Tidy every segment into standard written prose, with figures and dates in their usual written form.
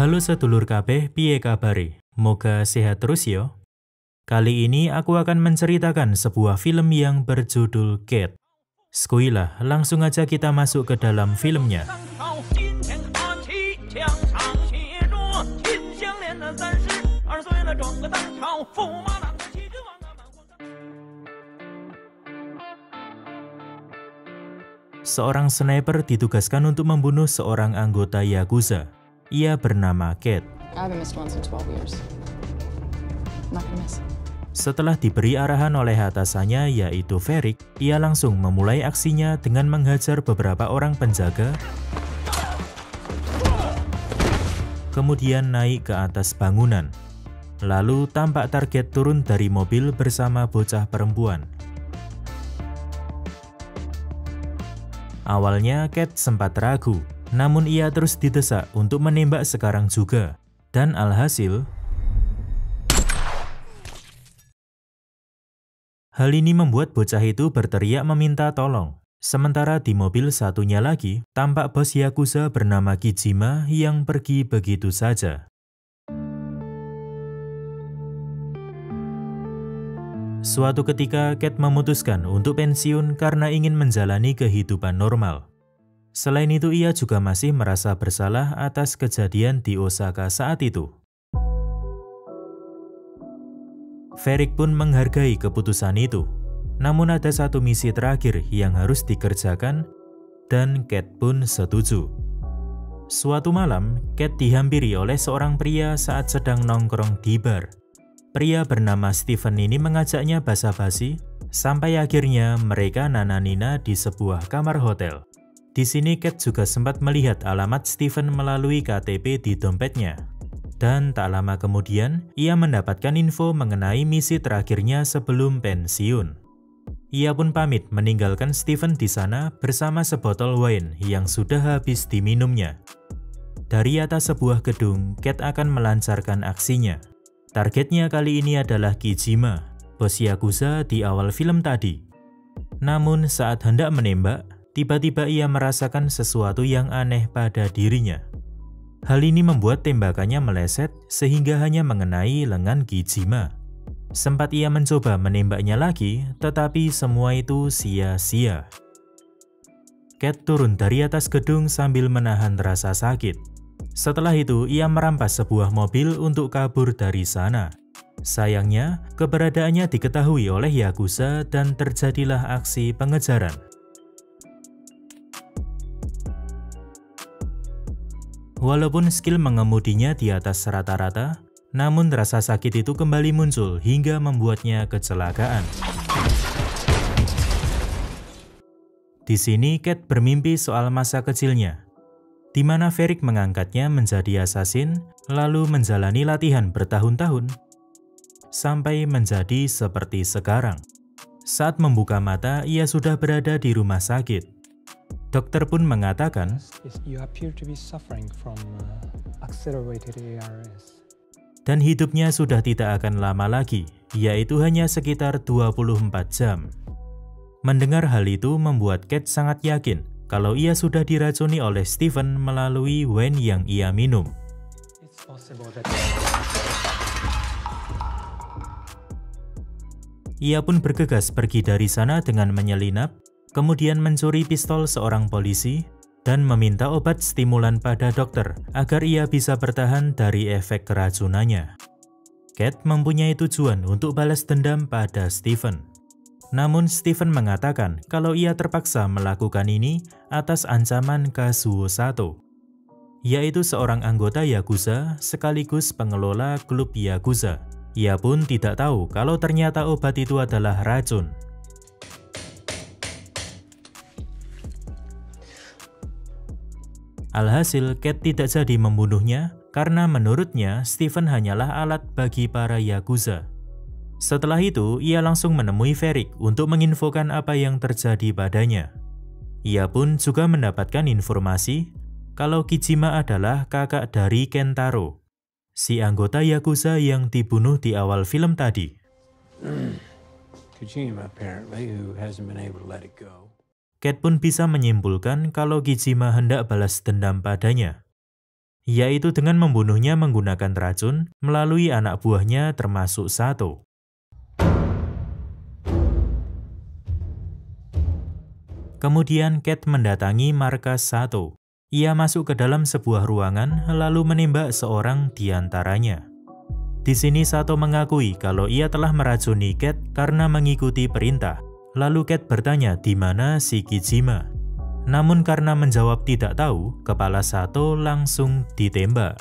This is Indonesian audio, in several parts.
Halo sedulur kabeh, piye kabare? Moga sehat terus yo. Kali ini aku akan menceritakan sebuah film yang berjudul Cat. Skuilah, langsung aja kita masuk ke dalam filmnya. Seorang sniper ditugaskan untuk membunuh seorang anggota Yakuza. Ia bernama Cat. Setelah diberi arahan oleh atasannya yaitu Ferik, ia langsung memulai aksinya dengan menghajar beberapa orang penjaga, kemudian naik ke atas bangunan. Lalu tampak target turun dari mobil bersama bocah perempuan. Awalnya Cat sempat ragu, namun ia terus didesak untuk menembak sekarang juga. Dan alhasil, hal ini membuat bocah itu berteriak meminta tolong. Sementara di mobil satunya lagi, tampak bos Yakuza bernama Kijima yang pergi begitu saja. Suatu ketika, Cat memutuskan untuk pensiun karena ingin menjalani kehidupan normal. Selain itu, ia juga masih merasa bersalah atas kejadian di Osaka saat itu. Ferik pun menghargai keputusan itu. Namun ada satu misi terakhir yang harus dikerjakan, dan Cat pun setuju. Suatu malam, Cat dihampiri oleh seorang pria saat sedang nongkrong di bar. Pria bernama Steven ini mengajaknya basa-basi, sampai akhirnya mereka nana-nina di sebuah kamar hotel. Di sini Cat juga sempat melihat alamat Steven melalui KTP di dompetnya. Dan tak lama kemudian, ia mendapatkan info mengenai misi terakhirnya sebelum pensiun. Ia pun pamit meninggalkan Steven di sana bersama sebotol wine yang sudah habis diminumnya. Dari atas sebuah gedung, Cat akan melancarkan aksinya. Targetnya kali ini adalah Kijima, bos Yakuza di awal film tadi. Namun saat hendak menembak, tiba-tiba ia merasakan sesuatu yang aneh pada dirinya. Hal ini membuat tembakannya meleset sehingga hanya mengenai lengan Kijima. Sempat ia mencoba menembaknya lagi, tetapi semua itu sia-sia. Cat turun dari atas gedung sambil menahan rasa sakit. Setelah itu, ia merampas sebuah mobil untuk kabur dari sana. Sayangnya, keberadaannya diketahui oleh Yakuza dan terjadilah aksi pengejaran. Walaupun skill mengemudinya di atas rata-rata, namun rasa sakit itu kembali muncul hingga membuatnya kecelakaan. Di sini Cat bermimpi soal masa kecilnya, di mana Ferik mengangkatnya menjadi asasin, lalu menjalani latihan bertahun-tahun, sampai menjadi seperti sekarang. Saat membuka mata, ia sudah berada di rumah sakit. Dokter pun mengatakan, dan hidupnya sudah tidak akan lama lagi, yaitu hanya sekitar 24 jam. Mendengar hal itu membuat Cat sangat yakin kalau ia sudah diracuni oleh Steven melalui wine yang ia minum. Ia pun bergegas pergi dari sana dengan menyelinap, kemudian mencuri pistol seorang polisi, dan meminta obat stimulan pada dokter agar ia bisa bertahan dari efek keracunannya. Cat mempunyai tujuan untuk balas dendam pada Steven. Namun Steven mengatakan kalau ia terpaksa melakukan ini atas ancaman Kazuo Sato, yaitu seorang anggota Yakuza sekaligus pengelola klub Yakuza. Ia pun tidak tahu kalau ternyata obat itu adalah racun. Alhasil, Cat tidak jadi membunuhnya karena menurutnya Steven hanyalah alat bagi para Yakuza. Setelah itu, ia langsung menemui Ferik untuk menginfokan apa yang terjadi padanya. Ia pun juga mendapatkan informasi kalau Kijima adalah kakak dari Kentaro, si anggota Yakuza yang dibunuh di awal film tadi. Cat pun bisa menyimpulkan kalau Kijima hendak balas dendam padanya. yaitu dengan membunuhnya menggunakan racun melalui anak buahnya termasuk Sato. Kemudian Cat mendatangi markas Sato. Ia masuk ke dalam sebuah ruangan lalu menembak seorang di antaranya. Di sini Sato mengakui kalau ia telah meracuni Cat karena mengikuti perintah. Lalu Cat bertanya di mana si Kijima. Namun karena menjawab tidak tahu, kepala Sato langsung ditembak.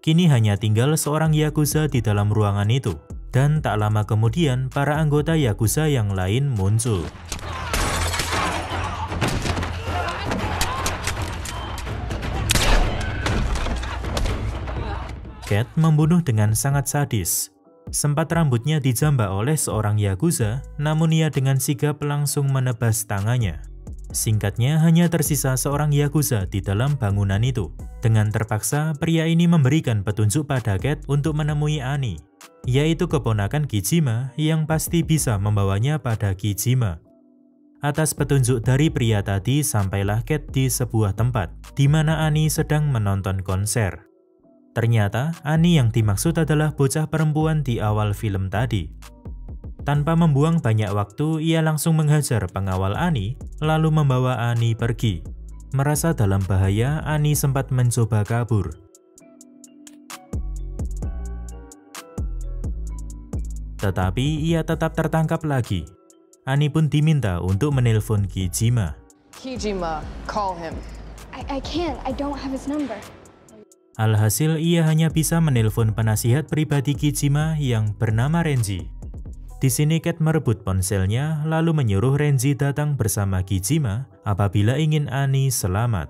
Kini hanya tinggal seorang Yakuza di dalam ruangan itu. Dan tak lama kemudian para anggota Yakuza yang lain muncul. Cat membunuh dengan sangat sadis. Sempat rambutnya dijambak oleh seorang Yakuza, namun ia dengan sigap langsung menebas tangannya. Singkatnya, hanya tersisa seorang Yakuza di dalam bangunan itu. Dengan terpaksa, pria ini memberikan petunjuk pada Cat untuk menemui Ani, yaitu keponakan Kijima yang pasti bisa membawanya pada Kijima. Atas petunjuk dari pria tadi, sampailah Cat di sebuah tempat, di mana Ani sedang menonton konser. Ternyata, Ani yang dimaksud adalah bocah perempuan di awal film tadi. Tanpa membuang banyak waktu, ia langsung menghajar pengawal Ani, lalu membawa Ani pergi. Merasa dalam bahaya, Ani sempat mencoba kabur. Tetapi ia tetap tertangkap lagi. Ani pun diminta untuk menelpon Kijima. Kijima, call him. I can't. I don't have his number. Alhasil ia hanya bisa menelpon penasihat pribadi Kijima yang bernama Renji. Di sini Cat merebut ponselnya lalu menyuruh Renji datang bersama Kijima apabila ingin Ani selamat.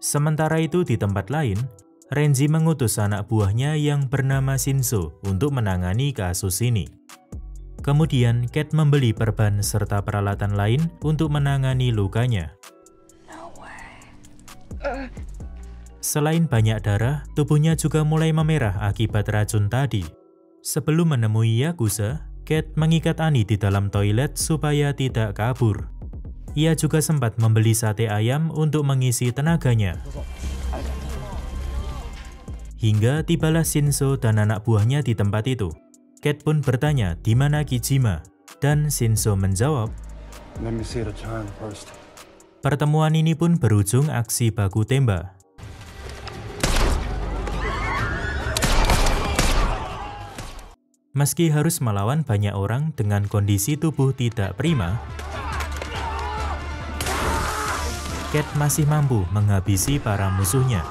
Sementara itu di tempat lain, Renji mengutus anak buahnya yang bernama Shinso untuk menangani kasus ini. Kemudian Cat membeli perban serta peralatan lain untuk menangani lukanya. Selain banyak darah, tubuhnya juga mulai memerah akibat racun tadi. Sebelum menemui Yakuza, Cat mengikat Ani di dalam toilet supaya tidak kabur. Ia juga sempat membeli sate ayam untuk mengisi tenaganya. Hingga tibalah Shinso dan anak buahnya di tempat itu. Cat pun bertanya di mana Kijima, dan Shinso menjawab, "Let me see the child first." Pertemuan ini pun berujung aksi baku tembak. Meski harus melawan banyak orang dengan kondisi tubuh tidak prima, Cat masih mampu menghabisi para musuhnya.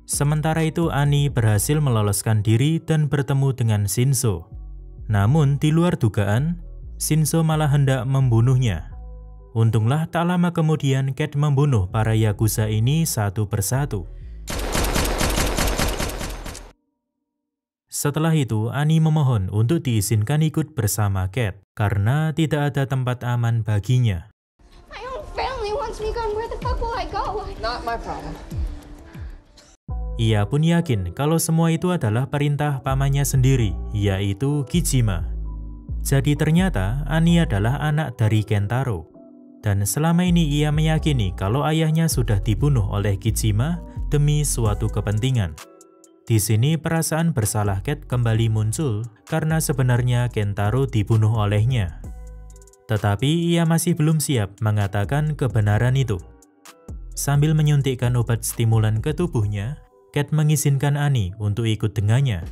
Sementara itu Ani berhasil meloloskan diri dan bertemu dengan Shinso. Namun di luar dugaan, Shinso malah hendak membunuhnya. Untunglah tak lama kemudian Cat membunuh para Yakuza ini satu persatu. Setelah itu, Ani memohon untuk diizinkan ikut bersama Cat karena tidak ada tempat aman baginya. My own family wants me gone. Where the fuck will I go? Not my problem. Ia pun yakin kalau semua itu adalah perintah pamannya sendiri, yaitu Kijima. Jadi ternyata Ani adalah anak dari Kentaro. Dan selama ini ia meyakini kalau ayahnya sudah dibunuh oleh Kijima demi suatu kepentingan. Di sini perasaan bersalah Cat kembali muncul karena sebenarnya Kentaro dibunuh olehnya. Tetapi ia masih belum siap mengatakan kebenaran itu. Sambil menyuntikkan obat stimulan ke tubuhnya, Cat mengizinkan Ani untuk ikut dengannya.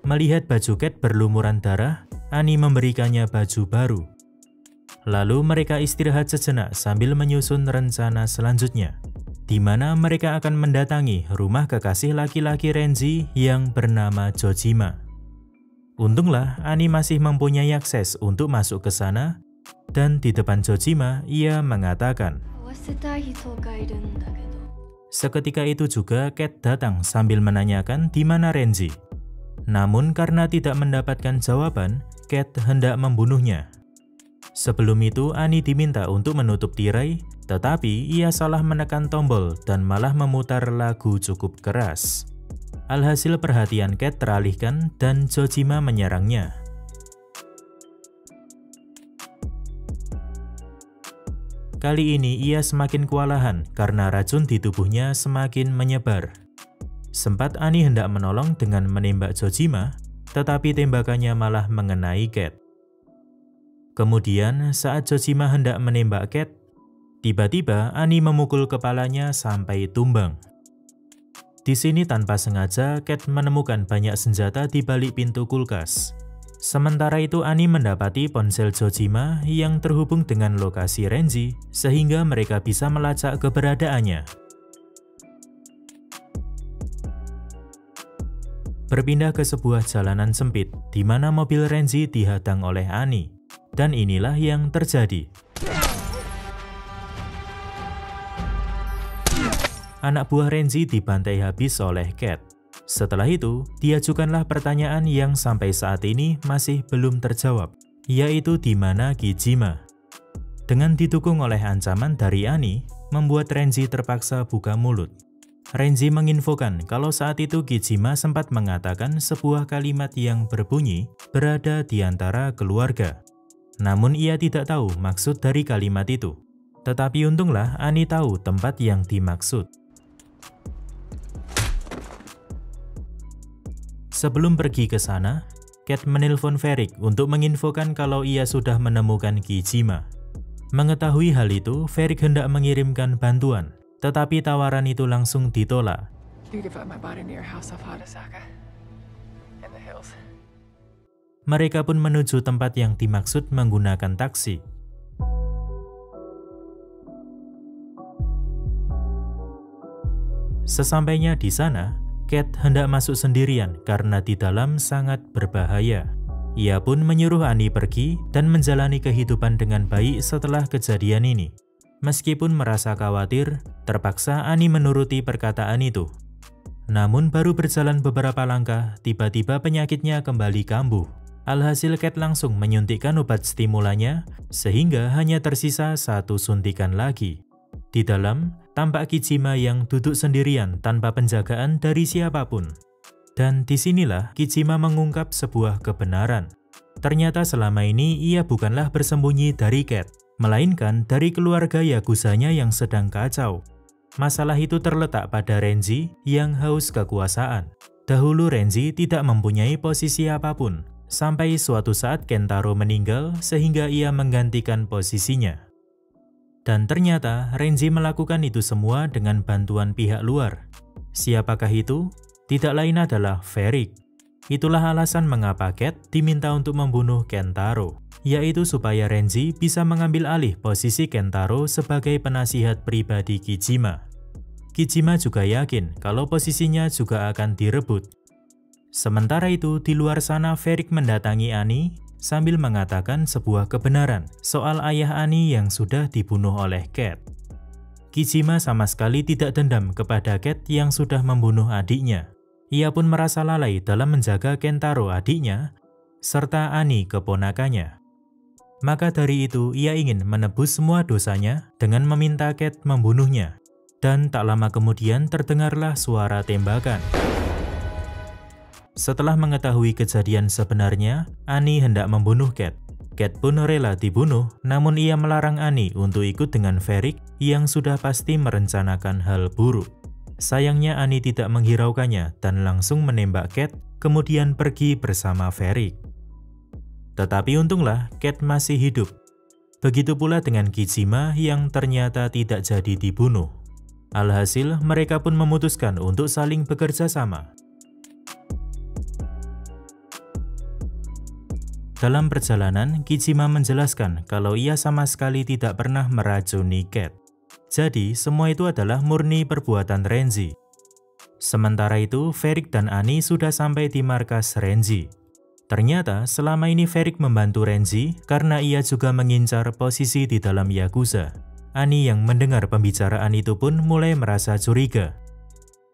Melihat baju Cat berlumuran darah, Ani memberikannya baju baru. Lalu mereka istirahat sejenak sambil menyusun rencana selanjutnya, di mana mereka akan mendatangi rumah kekasih laki-laki Renji yang bernama Jojima. Untunglah Ani masih mempunyai akses untuk masuk ke sana, dan di depan Jojima ia mengatakan, seketika itu juga Cat datang sambil menanyakan di mana Renji. Namun karena tidak mendapatkan jawaban, Cat hendak membunuhnya. Sebelum itu Ani diminta untuk menutup tirai, tetapi ia salah menekan tombol dan malah memutar lagu cukup keras. Alhasil perhatian Cat teralihkan dan Chojima menyerangnya. Kali ini ia semakin kewalahan karena racun di tubuhnya semakin menyebar. Sempat Annie hendak menolong dengan menembak Chojima, tetapi tembakannya malah mengenai Cat. Kemudian saat Chojima hendak menembak Cat, tiba-tiba Annie memukul kepalanya sampai tumbang. Di sini tanpa sengaja Cat menemukan banyak senjata di balik pintu kulkas. Sementara itu Annie mendapati ponsel Chojima yang terhubung dengan lokasi Renji sehingga mereka bisa melacak keberadaannya. Berpindah ke sebuah jalanan sempit di mana mobil Renji dihadang oleh Annie. Dan inilah yang terjadi. Anak buah Renji dibantai habis oleh Cat. Setelah itu, diajukanlah pertanyaan yang sampai saat ini masih belum terjawab, yaitu di mana Kijima. Dengan didukung oleh ancaman dari Annie, membuat Renji terpaksa buka mulut. Renji menginfokan kalau saat itu Kijima sempat mengatakan sebuah kalimat yang berbunyi berada di antara keluarga. Namun ia tidak tahu maksud dari kalimat itu. Tetapi untunglah Annie tahu tempat yang dimaksud. Sebelum pergi ke sana, Cat menelpon Varric untuk menginfokan kalau ia sudah menemukan Kijima. Mengetahui hal itu, Varric hendak mengirimkan bantuan, tetapi tawaran itu langsung ditolak. Mereka pun menuju tempat yang dimaksud menggunakan taksi. Sesampainya di sana, Cat hendak masuk sendirian karena di dalam sangat berbahaya. Ia pun menyuruh Annie pergi dan menjalani kehidupan dengan baik setelah kejadian ini. Meskipun merasa khawatir, terpaksa Annie menuruti perkataan itu. Namun baru berjalan beberapa langkah, tiba-tiba penyakitnya kembali kambuh. Alhasil Cat langsung menyuntikkan obat stimulannya, sehingga hanya tersisa 1 suntikan lagi. Di dalam, tampak Kijima yang duduk sendirian tanpa penjagaan dari siapapun. Dan disinilah Kijima mengungkap sebuah kebenaran. Ternyata selama ini ia bukanlah bersembunyi dari Cat, melainkan dari keluarga Yakuzanya yang sedang kacau. Masalah itu terletak pada Renji yang haus kekuasaan. Dahulu Renji tidak mempunyai posisi apapun, sampai suatu saat Kentaro meninggal sehingga ia menggantikan posisinya. Dan ternyata Renji melakukan itu semua dengan bantuan pihak luar. Siapakah itu? Tidak lain adalah Varric. Itulah alasan mengapa Cat diminta untuk membunuh Kentaro, yaitu supaya Renji bisa mengambil alih posisi Kentaro sebagai penasihat pribadi Kijima. Kijima juga yakin kalau posisinya juga akan direbut. Sementara itu, di luar sana Varric mendatangi Annie sambil mengatakan sebuah kebenaran soal ayah Annie yang sudah dibunuh oleh Cat. Kijima sama sekali tidak dendam kepada Cat yang sudah membunuh adiknya. Ia pun merasa lalai dalam menjaga Kentaro adiknya, serta Annie keponakannya. Maka dari itu ia ingin menebus semua dosanya dengan meminta Cat membunuhnya. Dan tak lama kemudian terdengarlah suara tembakan. Setelah mengetahui kejadian sebenarnya, Annie hendak membunuh Cat. Cat pun rela dibunuh, namun ia melarang Annie untuk ikut dengan Varric yang sudah pasti merencanakan hal buruk. Sayangnya Annie tidak menghiraukannya dan langsung menembak Cat, kemudian pergi bersama Varric. Tetapi untunglah Cat masih hidup. Begitu pula dengan Kijima yang ternyata tidak jadi dibunuh. Alhasil mereka pun memutuskan untuk saling bekerja sama. Dalam perjalanan, Kijima menjelaskan kalau ia sama sekali tidak pernah meracuni Cat. Jadi, semua itu adalah murni perbuatan Renji. Sementara itu, Varric dan Annie sudah sampai di markas Renji. Ternyata, selama ini Varric membantu Renji karena ia juga mengincar posisi di dalam Yakuza. Annie yang mendengar pembicaraan itu pun mulai merasa curiga.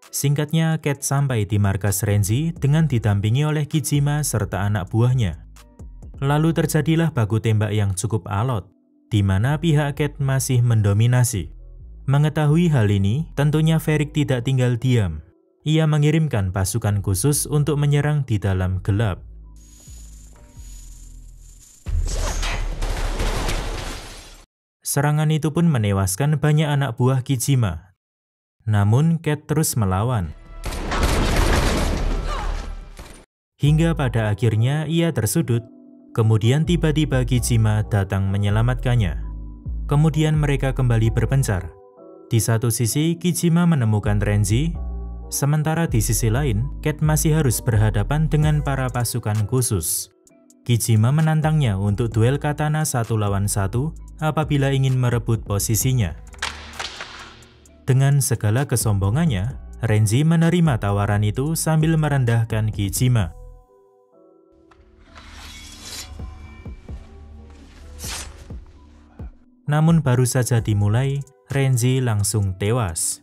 Singkatnya, Cat sampai di markas Renji dengan didampingi oleh Kijima serta anak buahnya. Lalu terjadilah baku tembak yang cukup alot, di mana pihak Cat masih mendominasi. Mengetahui hal ini, tentunya Varric tidak tinggal diam. ia mengirimkan pasukan khusus untuk menyerang di dalam gelap. Serangan itu pun menewaskan banyak anak buah Kijima. Namun Cat terus melawan. Hingga pada akhirnya ia tersudut. Kemudian tiba-tiba Kijima datang menyelamatkannya. Kemudian mereka kembali berpencar. Di satu sisi Kijima menemukan Renji, sementara di sisi lain Cat masih harus berhadapan dengan para pasukan khusus. Kijima menantangnya untuk duel katana 1 lawan 1 apabila ingin merebut posisinya. Dengan segala kesombongannya, Renji menerima tawaran itu sambil merendahkan Kijima. Namun baru saja dimulai, Renji langsung tewas.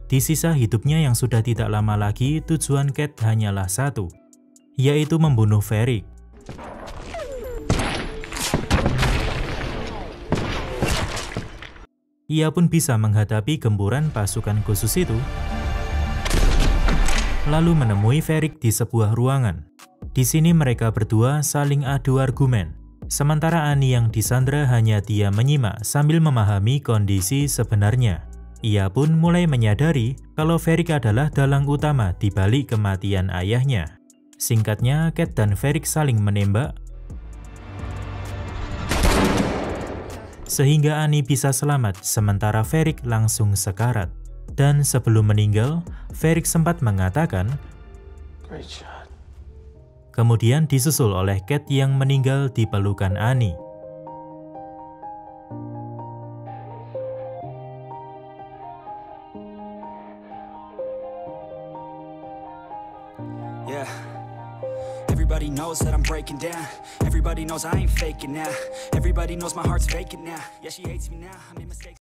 Di sisa hidupnya yang sudah tidak lama lagi, tujuan Cat hanyalah satu, yaitu membunuh Varric. Ia pun bisa menghadapi gempuran pasukan khusus itu, lalu menemui Varric di sebuah ruangan. Di sini mereka berdua saling adu argumen, sementara Annie yang disandra hanya diam menyimak sambil memahami kondisi sebenarnya. Ia pun mulai menyadari kalau Varric adalah dalang utama di balik kematian ayahnya. Singkatnya, Cat dan Varric saling menembak, sehingga Annie bisa selamat, sementara Varric langsung sekarat. Dan sebelum meninggal, Varric sempat mengatakan, Great shot. Kemudian disusul oleh Cat yang meninggal di pelukan Annie. Yeah. Everybody knows that I'm breaking down. Everybody knows I ain't faking now. Everybody knows my heart's vacant now. Yeah, she hates me now. I made mistakes.